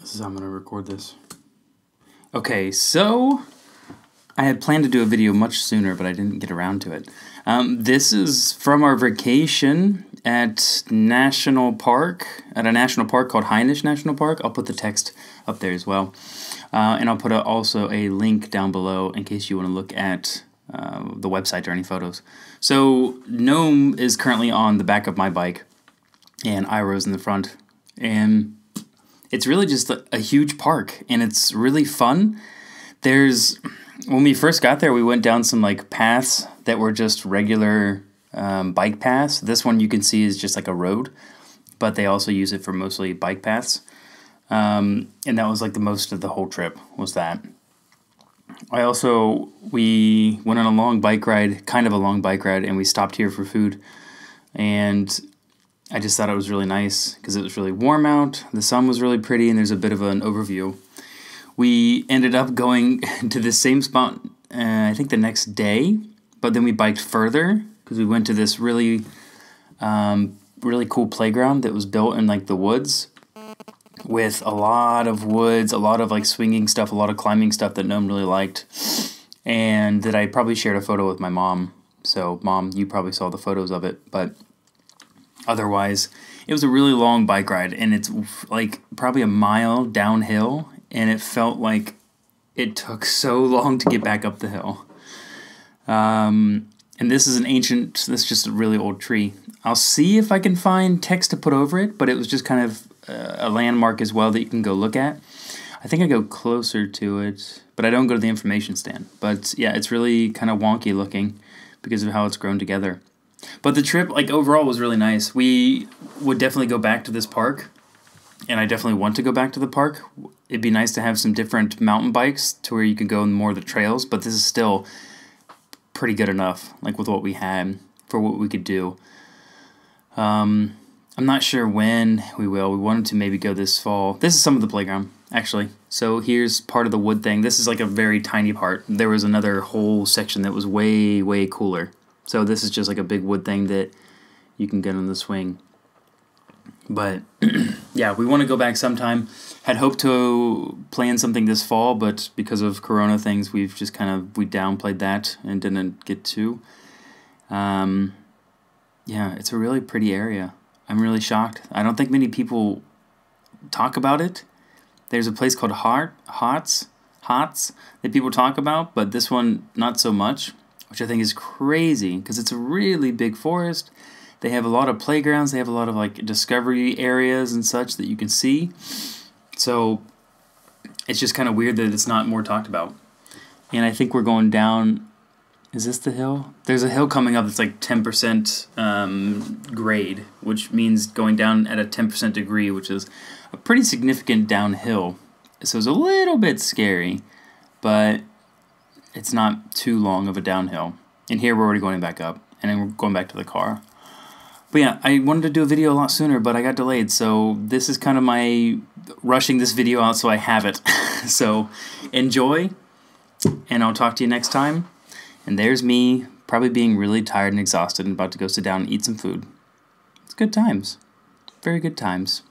This is how I'm going to record this. Okay, so I had planned to do a video much sooner, but I didn't get around to it. This is from our vacation at a national park called Hainich National Park. I'll put the text up there as well. And I'll put also a link down below in case you want to look at the website or any photos. So Gnome is currently on the back of my bike, and Iroh's in the front. And it's really just a huge park, and it's really fun. When we first got there, we went down some like paths that were just regular bike paths. This one you can see is just like a road, but they also use it for mostly bike paths. And that was like the most of the whole trip was that. We went on a long bike ride, kind of a long bike ride, and we stopped here for food. And I just thought it was really nice because it was really warm out, the sun was really pretty, and there's a bit of an overview. We ended up going to the same spot, I think the next day, but then we biked further because we went to this really cool playground that was built in like the woods with a lot of woods, a lot of like swinging stuff, a lot of climbing stuff that Gnome really liked, and that I probably shared a photo with my mom. So Mom, you probably saw the photos of it, but otherwise, it was a really long bike ride, and it's like probably a mile downhill, and it felt like it took so long to get back up the hill. And this is just a really old tree. I'll see if I can find text to put over it, but it was just kind of a landmark as well that you can go look at. I think I go closer to it, but I don't go to the information stand. But yeah, it's really kind of wonky looking because of how it's grown together. But the trip, like, overall was really nice. We would definitely go back to this park, and I definitely want to go back to the park. It'd be nice to have some different mountain bikes to where you could go on more of the trails, but this is still pretty good enough, like, with what we had for what we could do. I'm not sure when we will. We wanted to maybe go this fall. This is some of the playground, actually. So here's part of the wood thing. This is like a very tiny part. There was another whole section that was way, way cooler. So this is just like a big wood thing that you can get on the swing. But yeah, we want to go back sometime. Had hoped to plan something this fall, but because of Corona things, we've just we downplayed that and didn't get to. Yeah, it's a really pretty area. I'm really shocked. I don't think many people talk about it. There's a place called Hots that people talk about, but this one not so much, which I think is crazy because it's a really big forest. They have a lot of playgrounds. They have a lot of like discovery areas and such that you can see. So it's just kind of weird that it's not more talked about. And I think we're going down. Is this the hill? There's a hill coming up that's like 10% grade, which means going down at a 10% degree, which is a pretty significant downhill. So it's a little bit scary, but it's not too long of a downhill. And here we're already going back up, and then we're going back to the car. But yeah, I wanted to do a video a lot sooner, but I got delayed, so this is kind of my rushing this video out so I have it. So enjoy, and I'll talk to you next time. And there's me, probably being really tired and exhausted and about to go sit down and eat some food. It's good times. Very good times.